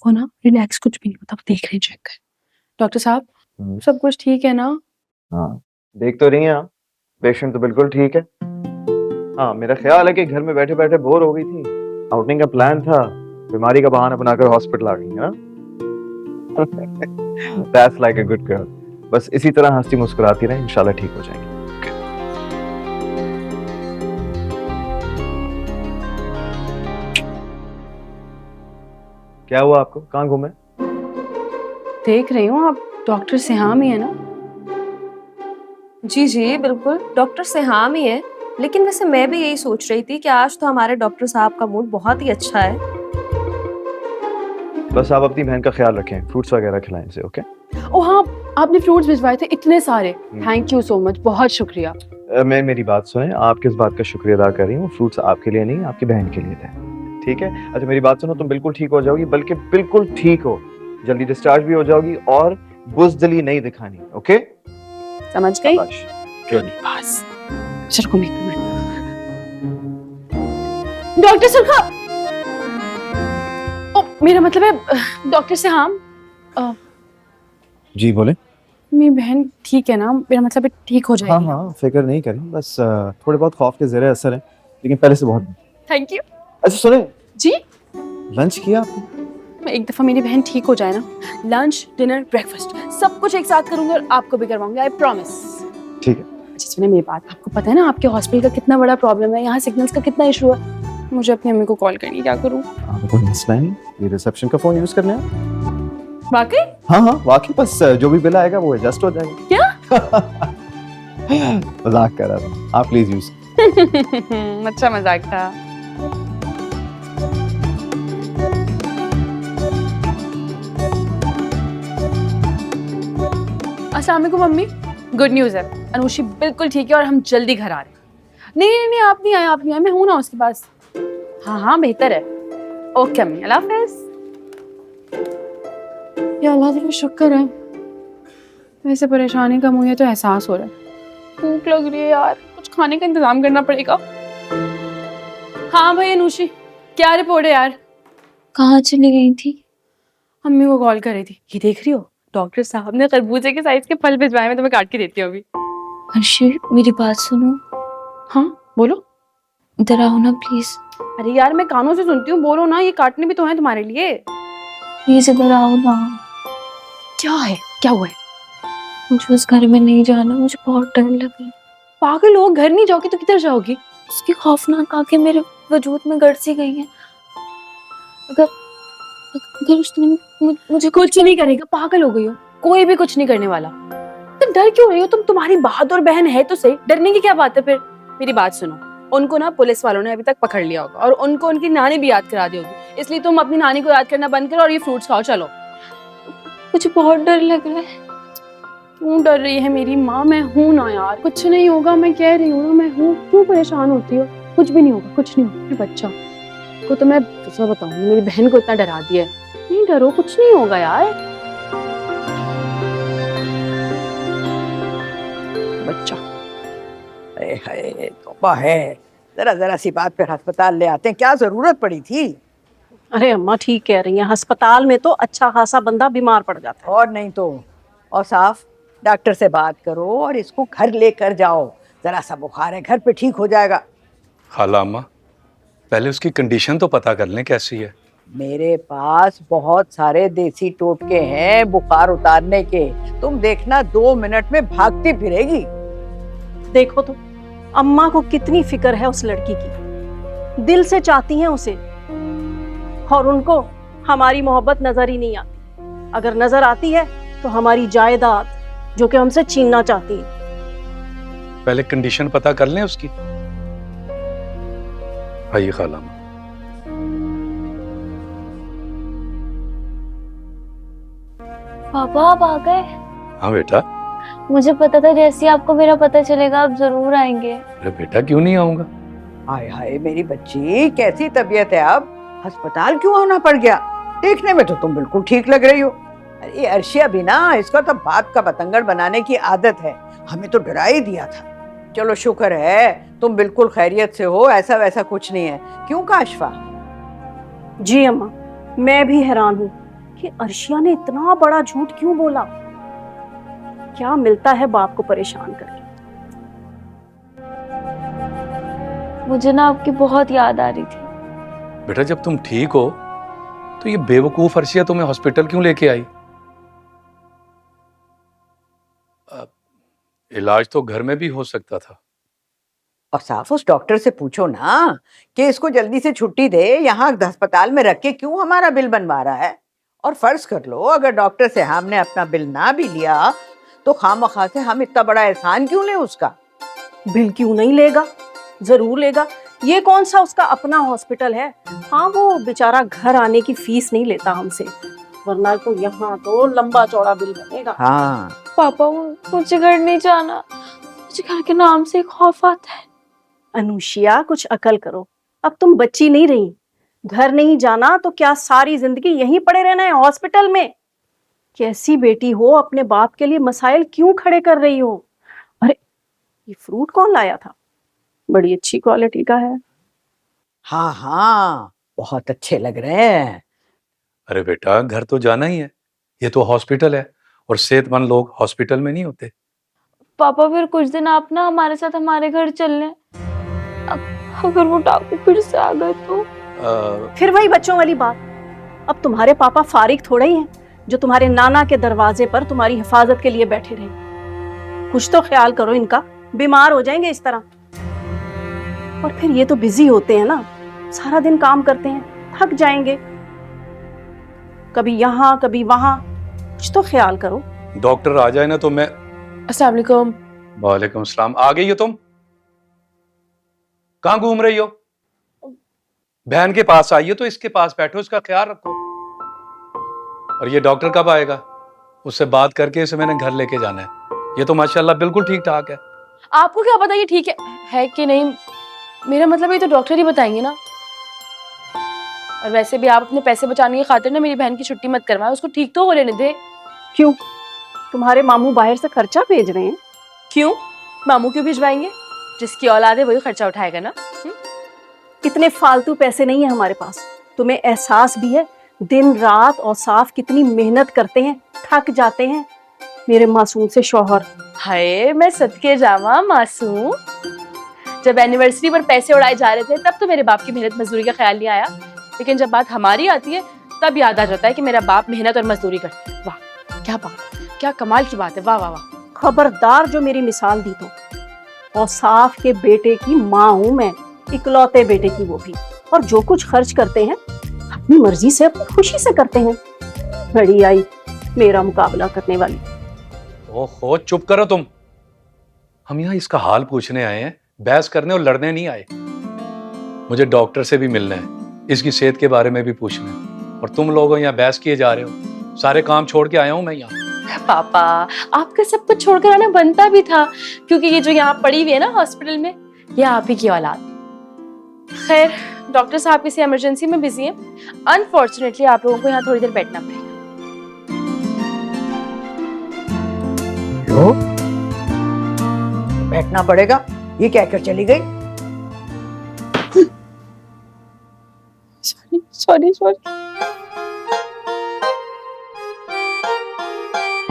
को ना रिलैक्स, कुछ भी नहीं होता, देख रहे हैं, चेक कर। डॉक्टर साहब सब कुछ ठीक है ना? हाँ, देख तो रही हैं आप, पेशेंट तो बिल्कुल ठीक है। हाँ, मेरा ख्याल है कि घर में बैठे बैठे बोर हो गई थी, आउटिंग का प्लान था, बीमारी का बहाना बनाकर हॉस्पिटल आ गई है ना। That's like a good girl. बस इसी तरह हंसती मुस्कुराती रहे, इंशाल्लाह ठीक हो जाएंगे। क्या हुआ आपको, कहाँ घूमे? देख रही हूँ आप डॉक्टर सिहाम ही है ना? जी जी बिल्कुल, डॉक्टर सिहाम ही है। लेकिन वैसे मैं भी यही सोच रही थी कि आज तो हमारे डॉक्टर साहब का मूड बहुत ही अच्छा है। बस आप अपनी बहन का ख्याल रखें, फ्रूट्स वगैरह खिलाएं इसे, ओके? ओ हाँ, आपने फ्रूट्स भिजवाए थे इतने सारे, थैंक यू सो मच, बहुत शुक्रिया। मेरी बात सुने, आप किस बात का शुक्रिया अदा कर रही हूँ? फ्रूट्स आपके लिए नहीं, आपकी बहन के लिए थे, ठीक है? अच्छा मेरी बात सुनो, तुम बिल्कुल ठीक हो जाओगी, बल्कि बिल्कुल ठीक हो, जल्दी डिस्चार्ज भी हो जाओगी और बुज़दिली नहीं दिखानी, ओके? समझ गई? बस चल को मैं डॉक्टर सुरखा, ओ मेरा मतलब है डॉक्टर सिहाम। जी बोले। मेरी बहन ठीक है ना? मेरा मतलब है ठीक हो जाएगी। हाँ, फिक्र नहीं करें, बस थोड़े बहुत खौफ के ज़ेरे असर है, लेकिन पहले से बहुत। Thank you. अच्छा सुने, जी लंच किया आपने? मैं एक दफा मेरी बहन ठीक हो जाए ना, लंच डिनर ब्रेकफास्ट सब कुछ एक साथ करूंगी और आपको भी करवाऊंगी, आई प्रॉमिस। ठीक है। अच्छा सुनिए मेरी बात, आपको पता है ना आपके हॉस्पिटल का कितना बड़ा प्रॉब्लम है, यहाँ सिग्नल्स का कितना इशू है। मुझे अपनी अम्मी को कॉल करनी, क्या करूँ? आपको कोई मसला नहीं, ये रिसेप्शन का फोन यूज करना है। वाकई? हाँ वाकई, बस जो भी बिल आएगा वो एडजस्ट हो जाएगा। क्या? मजाक कर रहा था, आप प्लीज यूज। अच्छा मजाक था। अस्सलाम वालेकुम मम्मी, गुड न्यूज़ है, अनुषी बिल्कुल ठीक है और हम जल्दी घर आ रहे हैं। नहीं, आप नहीं आए, आप नहीं आए, मैं हूं ना उसके पास। हाँ बेहतर है। ओके अम्मी, अल्लाह हाफ़िज़। या अल्लाह तेरा शुक्र है, वैसे परेशानी कम हुई है तो एहसास हो रहा है। भूख लग रही है यार, कुछ खाने का इंतजाम करना पड़ेगा। हाँ भाई अनुषी, क्या रिपोर्ट है यार? कहाँ चली गई थी? अम्मी को कॉल कर रही थी। ये देख रही हो, डॉक्टर साहब ने खरबूजे के साइज के फल भिजवाए, मैं तुम्हें काट के देती हूँ अभी। अर्शी मेरी बात सुनो। हाँ बोलो। इधर आओ ना प्लीज। अरे यार मैं कानों से सुनती हूँ, बोलो ना, ये काटने भी तो है तुम्हारे लिए। प्लीज इधर आओ ना। क्या है, क्या हुआ है? मुझे उस घर में नहीं जाना, मुझे बहुत डर लगी। पागल हो, घर नहीं जाओगी तो किधर जाओगी? उसकी खौफनाक आंखें मेरे वजूद में गड़ सी गई हैं। अगर अगर उसने मुझे कुछ नहीं करेगा, पागल हो गई हो, कोई भी कुछ नहीं करने वाला। तुम डर क्यों रही हो? तुम, तुम्हारी बहादुर बहन है तो सही, डरने की क्या बात है फिर? मेरी बात सुनो, उनको ना पुलिस वालों ने अभी तक पकड़ लिया होगा और उनको उनकी नानी भी याद करा दी होगी, इसलिए तुम अपनी नानी को याद करना बंद करो और ये फ्रूट्स खाओ, चलो। मुझे बहुत डर लग रहा है। क्यों डर रही है मेरी माँ? मैं हूं ना यार, कुछ नहीं होगा, मैं कह रही हूँ ना, मैं हूँ। क्यों परेशान होती हो? कुछ भी नहीं होगा, कुछ नहीं होगा। मेरे बच्चा को तो मैं दूसरा बताऊंगी, मेरी बहन को इतना डरा दिया है। नहीं डरो, कुछ नहीं होगा यार। बच्चा हाय तौबा है, जरा जरा सी बात पर अस्पताल ले आते हैं, क्या जरूरत पड़ी थी? अरे अम्मा ठीक कह रही हैं, अस्पताल में तो अच्छा खासा बंदा बीमार पड़ जाता है। और नहीं तो, और साफ डॉक्टर से बात करो और इसको घर लेकर जाओ, जरा सा बुखार है, घर पे ठीक हो जाएगा। खाला अम्मा, पहले उसकी कंडीशन तो पता कर लें कैसी है। मेरे पास बहुत सारे देसी टोटके हैं बुखार उतारने के, तुम देखना 2 मिनट में भागती फिरेगी। देखो तो अम्मा को कितनी फिक्र है उस लड़की की, दिल से चाहती हैं उसे, और उनको हमारी मोहब्बत नजर ही नहीं आती। अगर नजर आती है तो हमारी जायदाद जो कि हमसे छीनना चाहती है। पहले कंडीशन पता कर लें उसकी। आइए खाला अम्मा। पापा आप आ गए? हाँ बेटा। मुझे पता था जैसे ही आपको मेरा पता चलेगा आप जरूर आएंगे। अरे बेटा क्यों नहीं आऊंगा। हाय हाय मेरी बच्ची, कैसी तबीयत है अब? अस्पताल क्यों आना पड़ गया? देखने में तो तुम बिल्कुल ठीक लग रही हो। अरे अर्शिया भी ना, इसका तो बात का बतंगड़ बनाने की आदत है, हमें तो डरा ही दिया था। चलो शुक्र है तुम बिल्कुल खैरियत से हो, ऐसा वैसा कुछ नहीं है, क्यों काशफा? जी अम्मा, मैं भी हैरान हूँ कि अर्शिया ने इतना बड़ा झूठ क्यों बोला। क्या मिलता है बाप को परेशान करके। मुझे ना आपकी बहुत याद आ रही थी। बेटा जब तुम ठीक हो तो ये बेवकूफ अर्शिया तुम्हें हॉस्पिटल क्यों लेके आई? इलाज तो घर में भी हो सकता था। और साफ उस डॉक्टर से पूछो ना कि इसको जल्दी से छुट्टी दे, यहाँ अस्पताल में रख के क्यों हमारा बिल बनवा रहा है। और फर्ज कर लो अगर डॉक्टर से हमने अपना बिल ना भी लिया तो खामखा से हम इतना बड़ा एहसान क्यों लें उसका। बिल क्यों नहीं लेगा, जरूर लेगा। ये कौन सा उसका अपना हॉस्पिटल है। हाँ वो बेचारा घर आने की फीस नहीं लेता हमसे, वरना तो यहाँ तो लंबा चौड़ा बिल बनेगा। हाँ पापा मुझे घर नहीं जाना, मुझे घर के नाम से खौफ आता है। अनुशिया कुछ अकल करो, अब तुम बच्ची नहीं रही। घर नहीं जाना तो क्या सारी जिंदगी यहीं पड़े रहना है हॉस्पिटल में। कैसी बेटी हो, अपने बाप के लिए मसाइल क्यों खड़े कर रही हो। अरे ये फ्रूट कौन लाया था, बड़ी अच्छी क्वालिटी का है। हाँ हाँ बहुत अच्छे लग रहे हैं। अरे बेटा घर तो जाना ही है, ये तो हॉस्पिटल है और सेहतमंद लोग हॉस्पिटल में नहीं होते। पापा फिर कुछ दिन आप ना हमारे साथ हमारे घर चल लें। अगर वो डाकू फिर से आ गए तो? फिर वही बच्चों वाली बात। अब तुम्हारे पापा फारिग थोड़े ही हैं जो तुम्हारे नाना के दरवाजे पर तुम्हारी हिफाजत के लिए बैठे रहे। कुछ तो ख्याल करो इनका, बीमार हो जाएंगे इस तरह। और फिर ये तो बिजी होते हैं ना, सारा दिन काम करते हैं, थक जाएंगे, कभी यहाँ कभी वहां। कुछ तो ख्याल करो। डॉक्टर आ जाए ना तो मैं। अस्सलाम वालेकुम। वालेकुम सलाम। आ गई हो तुम? कहाँ घूम रही हो? बहन के पास आई हो तो इसके पास बैठो, इसका ख्याल रखो। और ये डॉक्टर कब आएगा? उससे बात करके इसे मैंने घर लेके जाना है। ये तो माशाल्लाह बिल्कुल ठीक ठाक है। आपको क्या पता ये ठीक है कि नहीं? मेरा मतलब ये तो डॉक्टर ही बताएंगे ना। और वैसे भी आप अपने पैसे बचाने की खातिर ना मेरी बहन की छुट्टी मत करवाएं, उसको ठीक तो हो लेने दे। क्यों, तुम्हारे मामू बाहर से खर्चा भेज रहे हैं? क्यों? मामू क्यों भिजवाएंगे? जिसकी औलाद है वही खर्चा उठाएगा ना। इतने फालतू पैसे नहीं है हमारे पास। तुम्हें एहसास भी है दिन रात और साफ कितनी मेहनत करते हैं, थक जाते हैं मेरे मासूम से शौहर। हाय मैं सदके जावा मासूम। जब एनिवर्सरी पर पैसे उड़ाए जा रहे थे तब तो मेरे बाप की मेहनत मजदूरी का ख्याल नहीं आया, लेकिन जब बात हमारी आती है तब याद आ जाता है कि मेरा बाप मेहनत और मजदूरी करते हैं। वाह क्या बात, क्या कमाल की बात है। वाह वाह वाह। खबरदार जो मेरी मिसाल दी तो। और साफ के बेटे की माँ हूं मैं, इकलौते बेटे की वो भी। और जो कुछ खर्च करते हैं अपनी मर्जी से, अपनी खुशी से करते हैं। बड़ी आई मेरा मुकाबला करने वाली। ओहो चुप करो तुम। हम यहाँ इसका हाल पूछने आए हैं, बहस करने और लड़ने नहीं आए। मुझे डॉक्टर से भी मिलना है, इसकी सेहत के बारे में भी पूछना है। और तुम लोग यहाँ बहस किए जा रहे हो। सारे काम छोड़ के आया हूँ मैं यहाँ। पापा आपका सब कुछ छोड़कर आना बनता भी था, क्योंकि ये जो यहाँ पड़ी हुई है ना हॉस्पिटल में, ये आप ही की औलाद। खैर डॉक्टर साहब किसी इमरजेंसी में बिजी हैं, अनफॉर्चुनेटली आप लोगों को यहाँ थोड़ी देर बैठना पड़ेगा। लो, बैठना पड़ेगा, ये कहकर चली गई। Sorry sorry sorry.